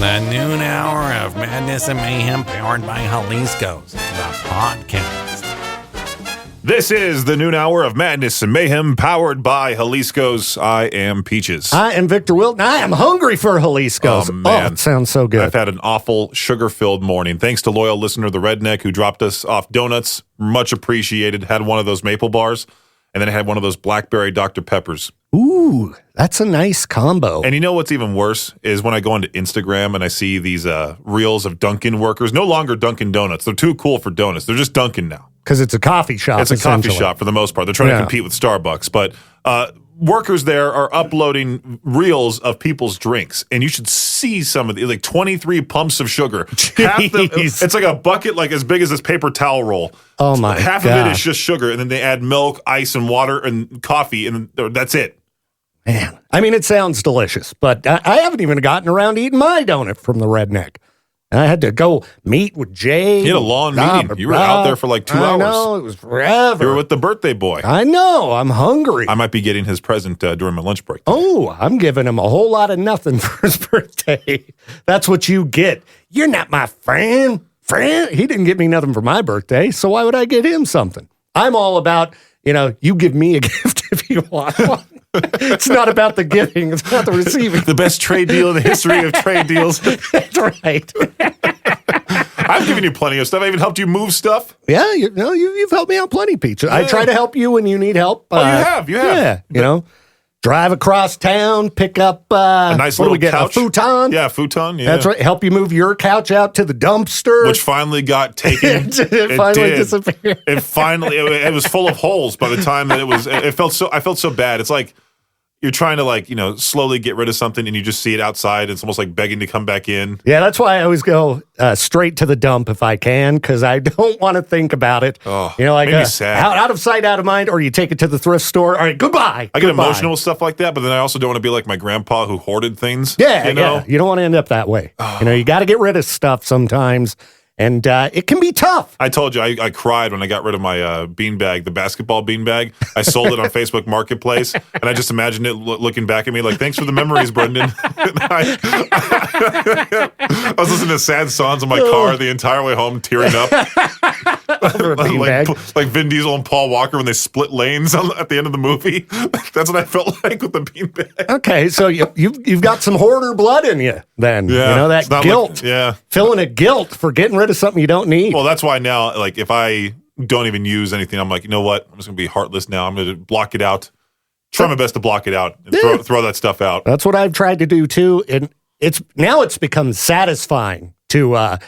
The noon hour of madness and mayhem powered by Jalisco's, the podcast. This is the noon hour of madness and mayhem powered by Jalisco's. I am Peaches. I am Victor Wilton. I am hungry for Jalisco's. Oh, man. Oh, it sounds so good. I've had an awful sugar-filled morning. Thanks to loyal listener, the Redneck, who dropped us off donuts. Much appreciated. Had one of those maple bars, and then I had one of those blackberry Dr. Peppers. Ooh, that's a nice combo. And you know what's even worse is when I go into Instagram and I see these reels of Dunkin' workers. No longer Dunkin' Donuts. They're too cool for donuts. They're just Dunkin' now. Because it's a coffee shop. It's a coffee shop for the most part. They're trying to compete with Starbucks. But workers there are uploading reels of people's drinks. And you should see some of the, like 23 pumps of sugar. It's like a bucket like as big as this paper towel roll. Oh, my Half God. of it is just sugar. And then they add milk, ice, and water and coffee. And that's it. Man, I mean, it sounds delicious, but I haven't even gotten around to eating my donut from the Redneck. I had to go meet with Jay. You had a long meeting. You were out there for like 2 hours. I know, it was forever. You were with the birthday boy. I know, I'm hungry. I might be getting his present during my lunch break. Oh, I'm giving him a whole lot of nothing for his birthday. That's what you get. You're not my friend. He didn't get me nothing for my birthday, so why would I get him something? I'm all about, you give me a gift if you want one. It's not about the giving. It's about the receiving. The best trade deal in the history of trade deals. That's right. I've given you plenty of stuff. I even helped you move stuff. Yeah, you've helped me out plenty, Peach. I try to help you when you need help. You have. Yeah, drive across town, pick up a nice little couch. A futon. Yeah, futon. Yeah, that's right. Help you move your couch out to the dumpster, which finally got taken. it finally disappeared. It was full of holes by the time that it was. I felt so bad. It's like you're trying to slowly get rid of something and you just see it outside. It's almost like begging to come back in. Yeah, that's why I always go straight to the dump if I can, because I don't want to think about it. Oh, made me sad. Out of sight, out of mind, or you take it to the thrift store. All right, goodbye. I get emotional with stuff like that, but then I also don't want to be like my grandpa who hoarded things. Yeah, you don't want to end up that way. Oh. You got to get rid of stuff sometimes. And it can be tough. I told you, I cried when I got rid of my beanbag, the basketball beanbag. I sold it on Facebook Marketplace, and I just imagined it looking back at me like, thanks for the memories, Brendan. I was listening to sad songs in my car the entire way home, tearing up. like Vin Diesel and Paul Walker when they split lanes at the end of the movie. That's what I felt like with the beanbag. Okay, so you've got some hoarder blood in you then. Yeah, that guilt. Feeling a guilt for getting rid of something you don't need. Well, that's why now, if I don't even use anything, I'm like, you know what? I'm just going to be heartless now. I'm going to block it out. Try my best to block it out and throw that stuff out. That's what I've tried to do too. And it's become satisfying to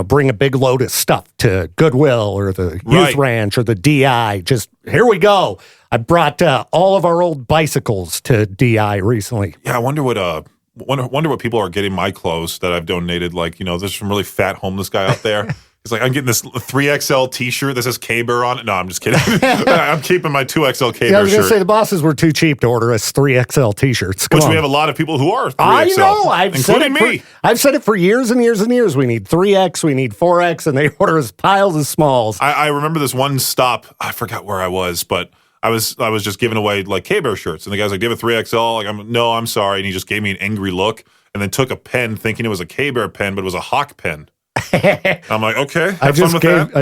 bring a big load of stuff to Goodwill or the Youth Ranch or the DI. Just here we go. I brought all of our old bicycles to DI recently. Yeah, I wonder what people are getting my clothes that I've donated. There's some really fat homeless guy out there. He's like, I'm getting this 3XL t-shirt that says K-Bear on it. No, I'm just kidding. I'm keeping my 2XL K-Bear shirt. I was going to say the bosses were too cheap to order us 3XL t-shirts. We have a lot of people who are 3XL. I know. Including me. I've said it for years and years and years. We need 3X, we need 4X, and they order us piles of smalls. I remember this one stop. I forgot where I was, but I was just giving away K-Bear shirts, and the guy's like, "Do you have a 3XL?" No, I'm sorry, and he just gave me an angry look, and then took a pen, thinking it was a K-Bear pen, but it was a Hawk pen. I'm like, okay, I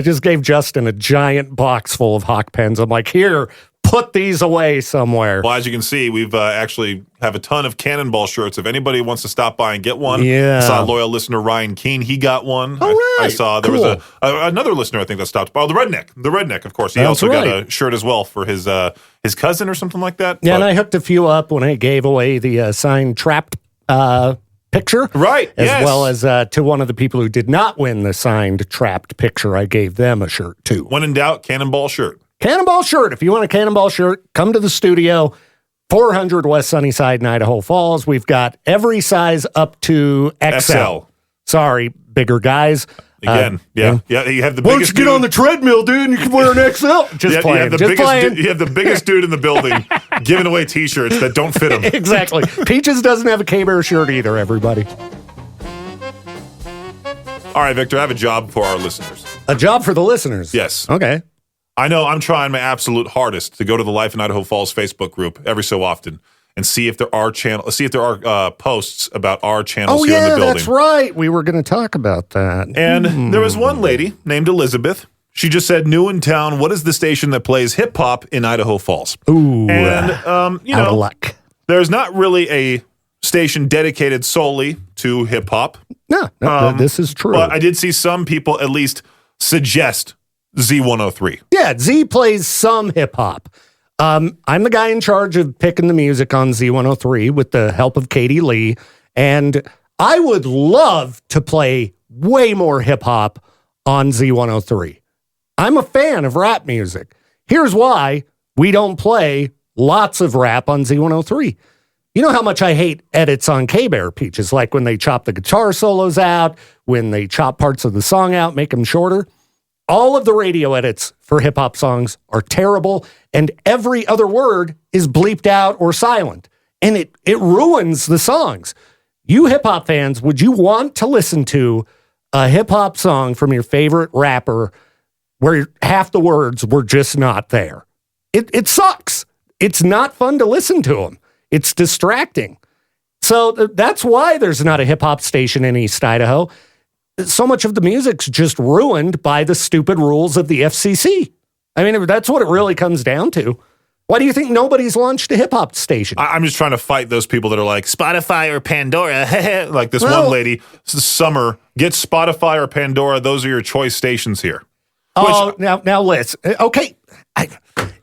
just gave Justin a giant box full of Hawk pens. I'm like, here, put these away somewhere. Well, as you can see, we've actually have a ton of Cannonball shirts. If anybody wants to stop by and get one, I saw loyal listener Ryan Keene. He got one. All right, I saw there was another listener, I think, that stopped by. Oh, the Redneck, of course. He also got a shirt as well for his cousin or something like that. Yeah, and I hooked a few up when I gave away the signed Trapped picture. Right, as well as to one of the people who did not win the signed Trapped picture. I gave them a shirt, too. When in doubt, Cannonball shirt. Cannonball shirt. If you want a Cannonball shirt, come to the studio. 400 West Sunnyside in Idaho Falls. We've got every size up to XL. Sorry, bigger guys. Again, You have the biggest. Why don't you get on the treadmill, dude, and you can wear an XL? Just playing. You have the biggest dude in the building giving away T-shirts that don't fit him. Exactly. Peaches doesn't have a K-Bear shirt either, everybody. All right, Victor, I have a job for our listeners. A job for the listeners? Yes. Okay. I know I'm trying my absolute hardest to go to the Life in Idaho Falls Facebook group every so often and see if there are posts about our channels here in the building. That's right. We were going to talk about that. And there was one lady named Elizabeth. She just said, new in town, what is the station that plays hip hop in Idaho Falls? Ooh. And, out of luck. There's not really a station dedicated solely to hip hop. No, this is true. But I did see some people at least suggest Z103. Yeah, Z plays some hip hop. I'm the guy in charge of picking the music on Z103 with the help of Katie Lee. And I would love to play way more hip hop on Z103. I'm a fan of rap music. Here's why we don't play lots of rap on Z103. You know how much I hate edits on K-Bear, Peaches, like when they chop the guitar solos out, when they chop parts of the song out, make them shorter. All of the radio edits for hip-hop songs are terrible, and every other word is bleeped out or silent, and it ruins the songs. You hip-hop fans, would you want to listen to a hip-hop song from your favorite rapper where half the words were just not there? It sucks. It's not fun to listen to them. It's distracting. So that's why there's not a hip-hop station in East Idaho. So much of the music's just ruined by the stupid rules of the FCC. I mean, that's what it really comes down to. Why do you think nobody's launched a hip-hop station? I'm just trying to fight those people that are like, Spotify or Pandora. Like this one lady, Summer, get Spotify or Pandora. Those are your choice stations here. Oh, now, Liz. Okay,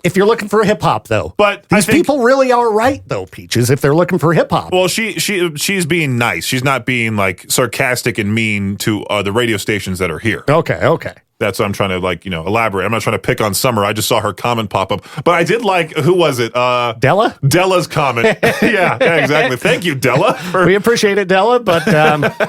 if you're looking for hip hop, though, but these people really are right, though, Peaches. If they're looking for hip hop, well, she's being nice. She's not being like sarcastic and mean to the radio stations that are here. Okay. That's what I'm trying to elaborate. I'm not trying to pick on Summer. I just saw her comment pop up, but I did like, who was it? Della? Della's comment. yeah, exactly. Thank you, Della. We appreciate it, Della. But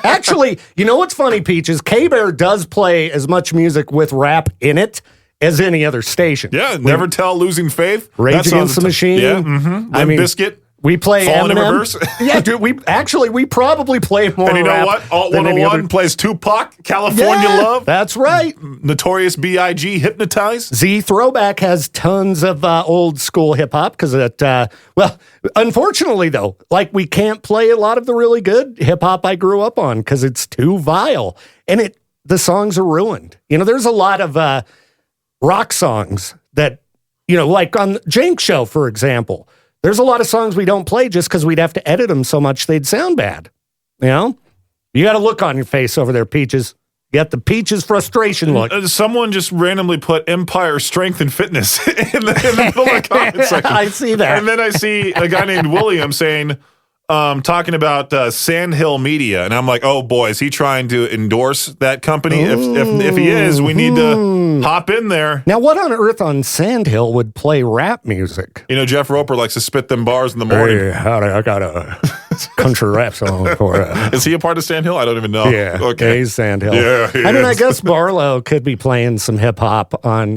actually, you know what's funny, Peaches? K-Bear does play as much music with rap in it as any other station. Yeah, Never Tell, Losing Faith. Rage Against the Machine. Yeah, mm-hmm. I mean, Biscuit. We play Falling in Eminem. Reverse. Yeah, dude, we probably play more. And you know rap what? Alt than any 101 other. plays Tupac, California Love. That's right. Notorious B.I.G. Hypnotize. Z Throwback has tons of old school hip hop because unfortunately though, like we can't play a lot of the really good hip hop I grew up on because it's too vile and the songs are ruined. You know, there's a lot of rock songs that, you know, like on the Jank Show, for example. There's a lot of songs we don't play just because we'd have to edit them so much they'd sound bad. You know? You got a look on your face over there, Peaches. You got the Peaches frustration look. Someone just randomly put Empire Strength and Fitness in the middle of the comment section. I see that. And then I see a guy named William saying, talking about Sandhill Media. And I'm like, oh boy, is he trying to endorse that company? If he is, we need to hop in there. Now, what on earth on Sandhill would play rap music? You know, Jeff Roper likes to spit them bars in the morning. Hey, howdy, I got a country rap song for Is he a part of Sandhill? I don't even know. Yeah, okay. He's Sandhill. Yeah, I mean, I guess Barlow could be playing some hip hop on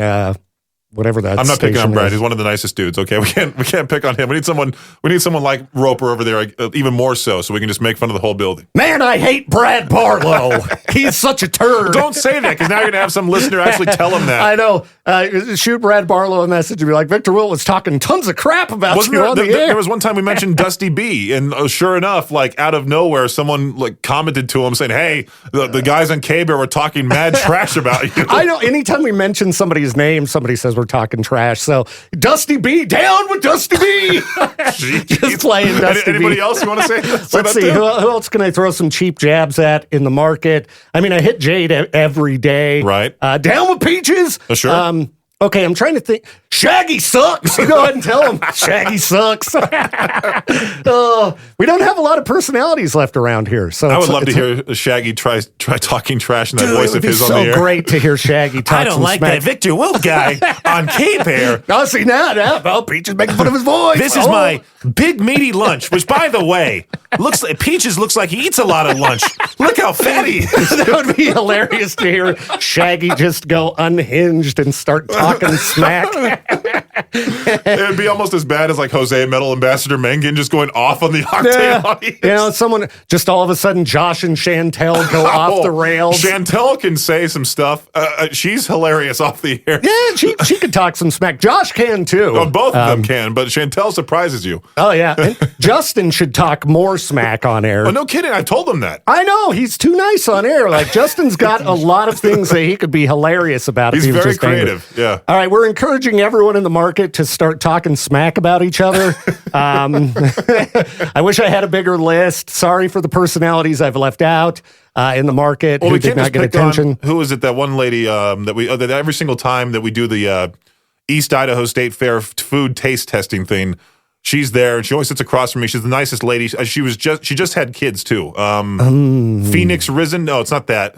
whatever that. I'm not picking on Brad. Is. He's one of the nicest dudes. Okay, we can't pick on him. We need someone like Roper over there, even more so we can just make fun of the whole building. Man, I hate Brad Barlow. He's such a turd. Don't say that because now you're gonna have some listener actually tell him that. I know. Shoot Brad Barlow a message and be like, Victor Wilt was talking tons of crap about Wasn't you there, on the air. There was one time we mentioned Dusty B, and sure enough, like out of nowhere, someone like commented to him saying, "Hey, the guys on K-Bear were talking mad trash about you." I know. Anytime we mention somebody's name, somebody says we're talking trash. So Dusty B, down with Dusty B. Just playing Dusty Anybody B. else you want to say? Let's see. Who else can I throw some cheap jabs at in the market? I mean, I hit Jade every day. Right. Down with Peaches. Sure. Okay, I'm trying to think. Shaggy sucks. Go ahead and tell him. Shaggy sucks. We don't have a lot of personalities left around here. So I would love to hear Shaggy try talking trash in that voice of his on the air. It would be so great to hear Shaggy talk I don't like smack. that Victor Wilt guy on K-Bear. Oh, see, now, Peaches making fun of his voice. This is my big meaty lunch, which, by the way, Peaches looks like he eats a lot of lunch. Look how fat he is. That would be hilarious to hear Shaggy just go unhinged and start talking smack. It'd be almost as bad as like Jose Metal Ambassador Mengen just going off on the Octane audience. You know, someone just all of a sudden, Josh and Chantel go off the rails. Chantel can say some stuff. She's hilarious off the air. Yeah, she could talk some smack. Josh can too. Oh, both of them can, but Chantel surprises you. Oh, yeah. And Justin should talk more smack on air. Oh, no kidding. I told him that. I know. He's too nice on air. Like, Justin's got a lot of things that he could be hilarious about. He's if he was very just angry. creative. Yeah. All right. We're encouraging everyone in the market to start talking smack about each other. I wish I had a bigger list. Sorry for the personalities I've left out in the market who did not get attention. Who is it? That one lady that every single time that we do the East Idaho State Fair food taste testing thing, she's there and she always sits across from me. She's the nicest lady. She just had kids too. Phoenix Risen. No, it's not that.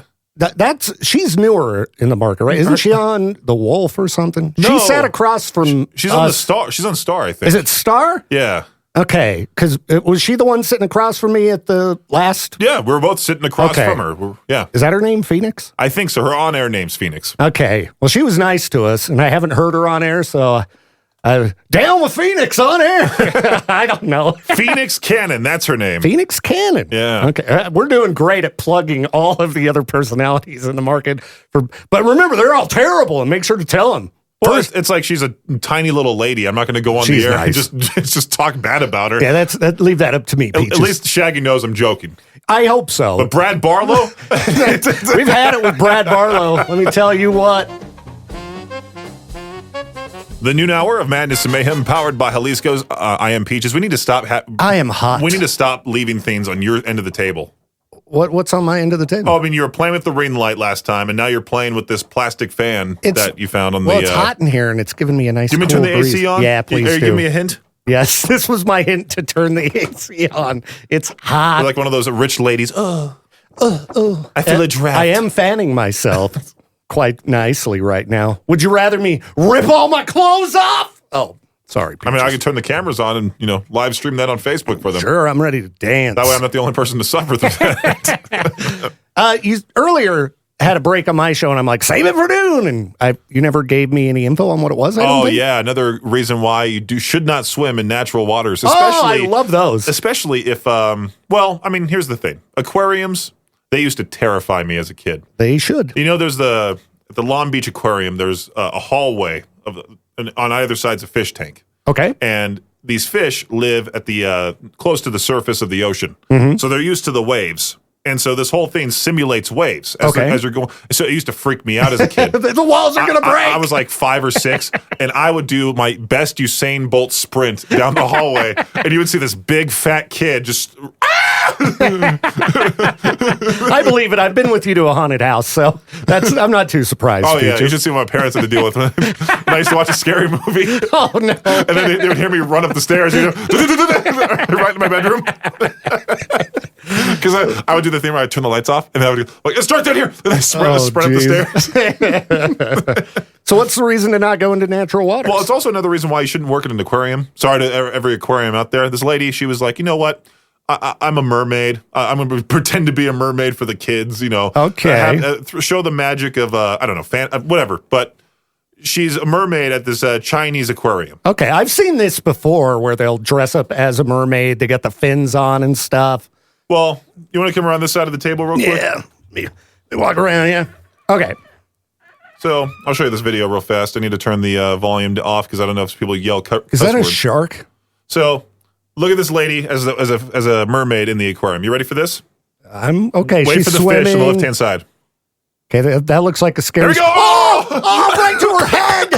She's newer in the market, right? Isn't she on The Wolf or something? No. She sat across from She's on the Star. She's on Star, I think. Is it Star? Yeah. Okay, because was she the one sitting across from me at the last? Yeah, we were both sitting across from her. Yeah. Is that her name, Phoenix? I think so. Her on-air name's Phoenix. Okay. Well, she was nice to us, and I haven't heard her on air, so down with Phoenix on air. I don't know. Phoenix Cannon, that's her name. Phoenix Cannon. Yeah. Okay. We're doing great at plugging all of the other personalities in the market. But remember, they're all terrible, and make sure to tell them. Well, it's like she's a tiny little lady. I'm not going to go on the air nice. and just talk bad about her. Yeah, leave that up to me, Pete. At least Shaggy knows I'm joking. I hope so. But Brad Barlow? We've had it with Brad Barlow. Let me tell you what. The noon hour of Madness and Mayhem, powered by Jalisco's I Am Peaches. We need to stop. I am hot. We need to stop leaving things on your end of the table. What's on my end of the table? Oh, I mean, you were playing with the ring light last time, and now you're playing with this plastic fan that you found on Well, it's hot in here, and it's giving me a nice. Do you want me to turn the breeze. AC on? Yeah, please do. Give me a hint. Yes, this was my hint to turn the AC on. It's hot. You're like one of those rich ladies. I feel a draft. I am fanning myself quite nicely right now. Would you rather me rip all my clothes off? Oh, sorry, Peaches. I mean, I could turn the cameras on and, live stream that on Facebook for them. Sure, I'm ready to dance. That way I'm not the only person to suffer through that. You earlier had a break on my show, and I'm like, save it for noon. And you never gave me any info on what it was. Yeah. Another reason why you should not swim in natural waters. I love those. Especially if, here's the thing. Aquariums, they used to terrify me as a kid. They should. There's at the Long Beach Aquarium, there's a hallway on either side's a fish tank. Okay. And these fish live at the close to the surface of the ocean. Mm-hmm. So they're used to the waves. And so this whole thing simulates waves as you're going. So it used to freak me out as a kid. The walls are going to break. I was like 5 or 6, and I would do my best Usain Bolt sprint down the hallway, and you would see this big fat kid just. I believe it. I've been with you to a haunted house, so I'm not too surprised. Oh, yeah. You should see what my parents had to deal with when I used to watch a scary movie. Oh, no. And then they would hear me run up the stairs, right in my bedroom. Because I would do the thing where I'd turn the lights off, and then I would go, let's start down here. And I sprint up the stairs. So what's the reason to not go into natural waters? Well, it's also another reason why you shouldn't work in an aquarium. Sorry to every aquarium out there. This lady, she was like, you know what? I'm a mermaid. I'm going to pretend to be a mermaid for the kids, Okay. Show the magic of, whatever. But she's a mermaid at this Chinese aquarium. Okay. I've seen this before where they'll dress up as a mermaid. They got the fins on and stuff. Well, you want to come around this side of the table real quick? Yeah. Me walk around, yeah. Okay. So I'll show you this video real fast. I need to turn the volume off because I don't know if people yell cuss Is that a words. shark? So look at this lady as a mermaid in the aquarium. You ready for this? I'm okay. Wait She's for the swimming. fish on the left-hand side. Okay, that looks like a scary. There we go! Oh, right to her head!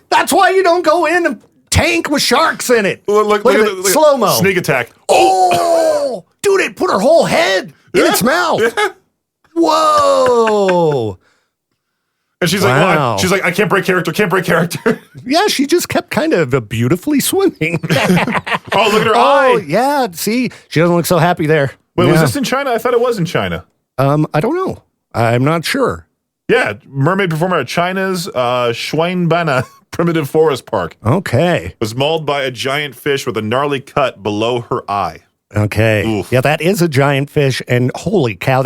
That's why you don't go in a tank with sharks in it. Look at it. Slow-mo. Sneak attack. Oh! Dude, it put her whole head in its mouth. Yeah. Whoa! And she's Wow. like, I can't break character. Yeah, she just kept kind of beautifully swimming. Oh, look at her Oh, eye. yeah. See, she doesn't look so happy there. Wait, Yeah. was this in China? I thought it was in China. I don't know. I'm not sure. Yeah, mermaid performer at China's Shuainbana Primitive Forest Park Okay. was mauled by a giant fish with a gnarly cut below her eye. Okay. Oof. Yeah, that is a giant fish, and holy cow,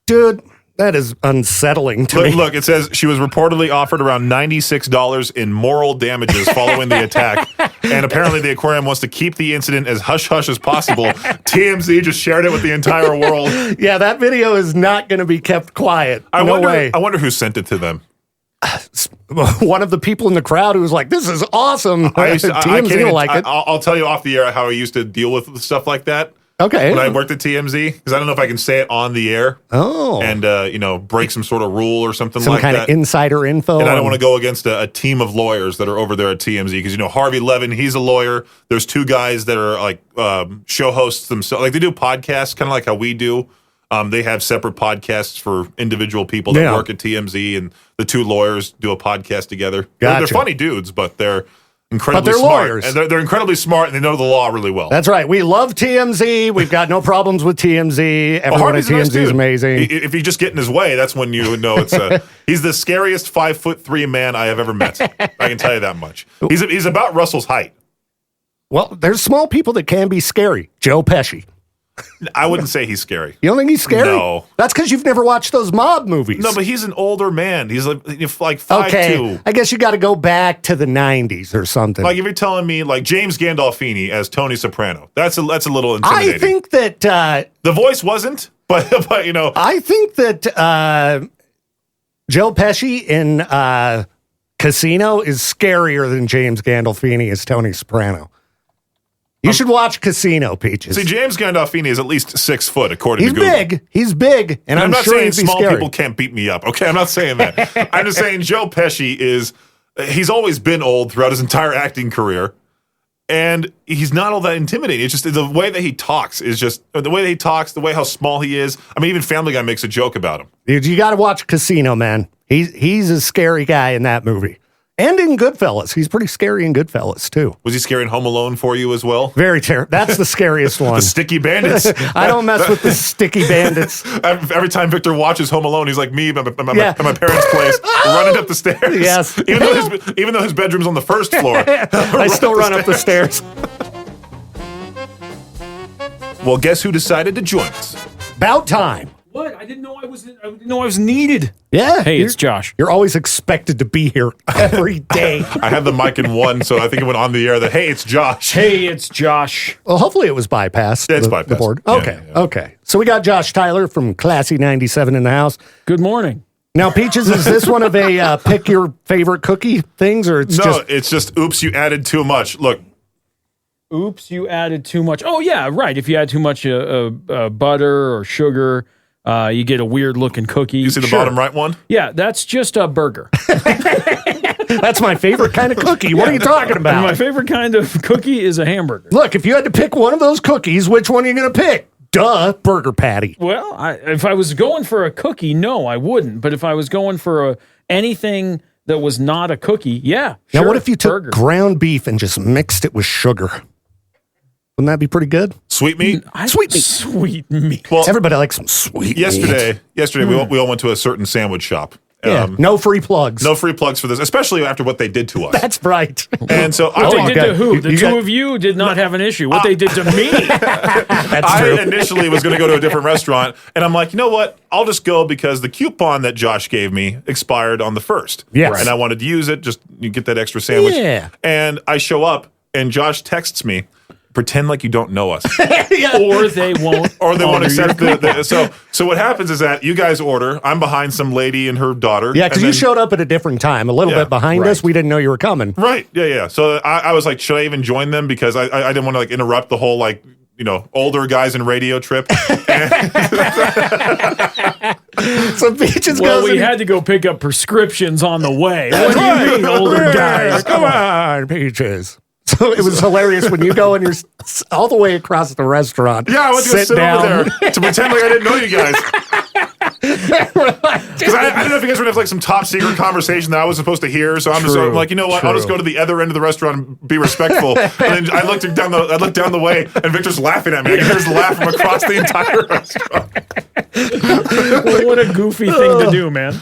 dude, That is unsettling to me. Look, it says she was reportedly offered around $96 in moral damages following the attack. And apparently the aquarium wants to keep the incident as hush-hush as possible. TMZ just shared it with the entire world. Yeah, that video is not going to be kept quiet. I way. wonder who sent it to them. One of the people in the crowd who was like, this is awesome. TMZ will like it. I'll tell you off the air how I used to deal with stuff like that. Okay. When I worked at TMZ, because I don't know if I can say it on the air. Oh. And, break some sort of rule or something like that. Some kind of insider info. And I don't want to go against a team of lawyers that are over there at TMZ because, Harvey Levin, he's a lawyer. There's two guys that are like show hosts themselves. Like they do podcasts, kind of like how we do. They have separate podcasts for individual people that work at TMZ, and the two lawyers do a podcast together. Gotcha. They're funny dudes, but they're incredibly they're smart. lawyers. And they're incredibly smart, and they know the law really well. That's right. We love TMZ. We've got no problems with TMZ. Everyone at TMZ is amazing. If you just get in his way, that's when you would know it's he's the scariest 5'3" man I have ever met. I can tell you that much. He's about Russell's height. Well, there's small people that can be scary. Joe Pesci. I wouldn't say he's scary. You don't think he's scary? No. That's because you've never watched those mob movies. No, but he's an older man. He's like 5'2". Okay, I guess you got to go back to the 90s or something. Like if you're telling me like James Gandolfini as Tony Soprano, that's a little intimidating. I think that the voice wasn't, but I think that Joe Pesci in Casino is scarier than James Gandolfini as Tony Soprano. You should watch Casino, Peaches. See, James Gandolfini is at least 6 foot, according to Google. He's big, and I'm not sure saying he'd be small scary. people can't beat me up. Okay, I'm not saying that. I'm just saying Joe Pesci he's always been old throughout his entire acting career, and he's not all that intimidating. It's just the way that he talks the way how small he is. I mean, even Family Guy makes a joke about him. Dude, you got to watch Casino, man. He's a scary guy in that movie. And in Goodfellas. He's pretty scary in Goodfellas, too. Was he scary in Home Alone for you as well? Very terrible. That's the scariest one. The sticky bandits. I don't mess with the sticky bandits. Every time Victor watches Home Alone, he's like me at my parents' place, running up the stairs. Yes. Even though his bedroom's on the first floor. I still run up the stairs. Well, guess who decided to join us? About time. What? I didn't know I was needed. Yeah. Hey, it's Josh. You're always expected to be here every day. I had the mic in one, so I think it went on the air that, hey, it's Josh. Hey, it's Josh. Well, hopefully it was bypassed. It's the bypassed. board. Yeah, Okay. yeah. Okay. So we got Josh Tyler from Classy 97 in the house. Good morning. Now, Peaches, is this one of a pick your favorite cookie things, or it's it's just oops, you added too much. Look. Oops, you added too much. Oh, yeah, right. If you add too much butter or sugar, you get a weird looking cookie. You see the bottom right one? Yeah, that's just a burger. That's my favorite kind of cookie. What are you talking about? My favorite kind of cookie is a hamburger. Look, if you had to pick one of those cookies, which one are you going to pick? Duh, burger patty. Well, if I was going for a cookie, no, I wouldn't. But if I was going for anything that was not a cookie, yeah, Now, sure, what if you took burger. ground beef and just mixed it with sugar? Wouldn't that be pretty good? Sweet meat? Sweet meat. Sweet meat. Well, Everybody likes some sweet meat. yesterday we all went to a certain sandwich shop. Yeah, no free plugs. No free plugs for this, especially after what they did to us. That's right. And so What they did okay. to who? The You two got- of you did not have an issue. What they did to me. That's true. I initially was going to go to a different restaurant, and I'm like, you know what? I'll just go because the coupon that Josh gave me expired on the 1st. Yes. And I wanted to use it, just you get that extra sandwich. Yeah. And I show up, and Josh texts me, pretend like you don't know us. Or they won't. Or they won't honor accept your the so what happens is that you guys order. I'm behind some lady and her daughter. Yeah, because and you then- showed up at a different time, a little Yeah, bit behind us. We didn't know you were coming. Right. Yeah. So I was like, should I even join them? Because I didn't want to like interrupt the whole like, older guys in radio trip. So Peaches Well, goes we and- had to go pick up prescriptions on the way. What do you mean, older guys? Come on, Peaches. So it was hilarious when you go and you're all the way across the restaurant. Yeah, I went to go sit over there to pretend like I didn't know you guys. Because I didn't know if you guys were going to have like some top secret conversation that I was supposed to hear. So I'm like, you know what? I'll just go to the other end of the restaurant and be respectful. And then I looked down the way, and Victor's laughing at me. I can hear his laugh from across the entire restaurant. What a goofy thing to do, man.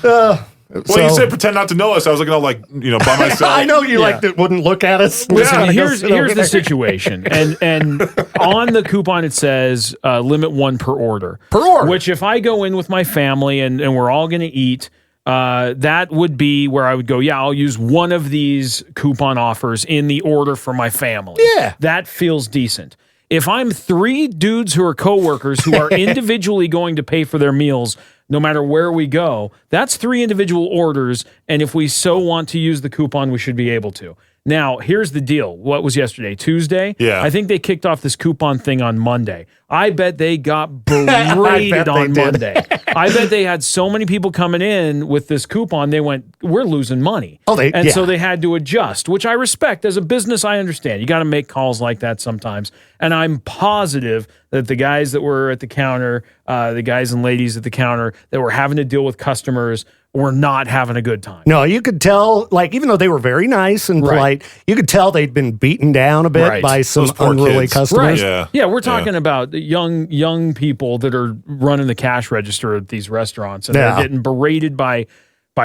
Well, you said pretend not to know us. I was looking all like, by myself. I know you wouldn't look at us. Listen, here's the situation. And on the coupon, it says limit 1 per order. Per order. Which if I go in with my family and we're all going to eat, that would be where I would go, I'll use one of these coupon offers in the order for my family. Yeah. That feels decent. If I'm 3 dudes who are coworkers who are individually going to pay for their meals, no matter where we go, that's 3 individual orders. And if we so want to use the coupon, we should be able to. Now, here's the deal. What was yesterday? Tuesday? Yeah. I think they kicked off this coupon thing on Monday. I bet they got berated on Monday. I bet they had so many people coming in with this coupon, they went, we're losing money. So they had to adjust, which I respect. As a business, I understand. You got to make calls like that sometimes. And I'm positive that the guys that were at the counter, the guys and ladies at the counter that were having to deal with customers were not having a good time. No, you could tell, even though they were very nice and polite, you could tell they'd been beaten down a bit by some unruly customers. Right. Yeah, we're talking about young people that are running the cash register at these restaurants, and they're getting berated by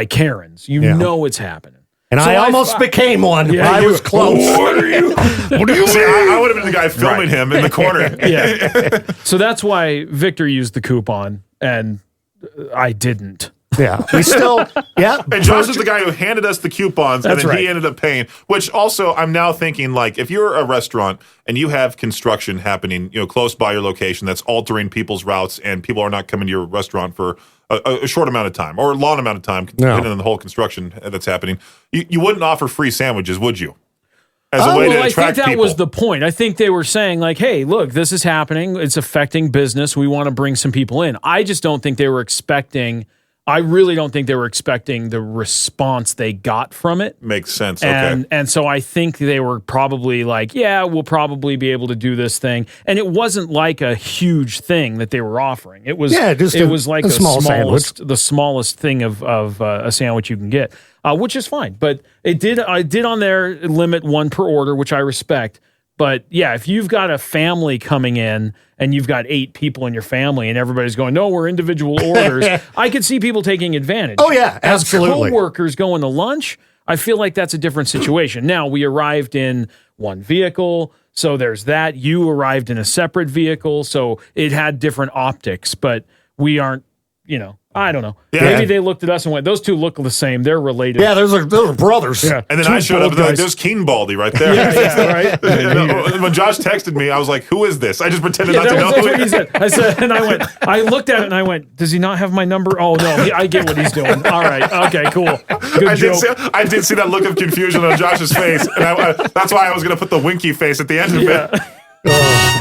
Karens. You know it's happening. And so I almost became one. Yeah, I was close. What are you? See, I would have been the guy filming him in the corner. Yeah. So that's why Victor used the coupon, and I didn't. Yeah, we still, And Josh is the guy who handed us the coupons, and then he ended up paying. Which also, I'm now thinking, if you're a restaurant and you have construction happening, close by your location that's altering people's routes, and people are not coming to your restaurant for a short amount of time or a long amount of time, depending on the whole construction that's happening, you wouldn't offer free sandwiches, would you? As a way to attract I think that people. was the point. I think they were saying hey, look, this is happening. It's affecting business. We want to bring some people in. I just don't think they were expecting. I really don't think they were expecting the response they got from it. Makes sense. And so I think they were probably we'll probably be able to do this thing. And it wasn't like a huge thing that they were offering. It was was like a small sandwich. The smallest thing of a sandwich you can get, which is fine. But I did on there limit 1 per order, which I respect. But yeah, if you've got a family coming in and you've got 8 people in your family and everybody's going, no, we're individual orders, I could see people taking advantage. Oh, yeah, absolutely. As coworkers going to lunch, I feel like that's a different situation. Now, we arrived in one vehicle, so there's that. You arrived in a separate vehicle, so it had different optics, but we aren't, I don't know. Yeah. Maybe they looked at us and went, those 2 look the same. They're related. Yeah, those are brothers. Yeah. And then I showed up and there's Keen Baldy right there. Right. When Josh texted me, I was like, who is this? I just pretended not to know. That's what he said. I looked at it and I went, does he not have my number? Oh, no, I get what he's doing. All right. Okay, cool. Good joke. I did see that look of confusion on Josh's face. And that's why I was going to put the winky face at the end of it.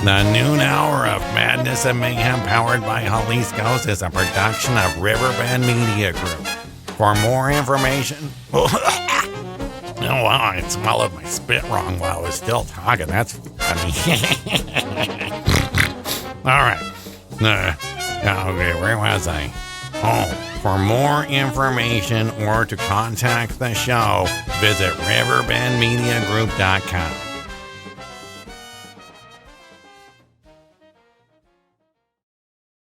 The noon hour of madness and mayhem powered by Jalisco's is a production of Riverbend Media Group. For more information, oh wow, I swallowed my spit wrong while I was still talking. That's funny. All right. Okay, where was I? Oh, for more information or to contact the show, visit riverbendmediagroup.com.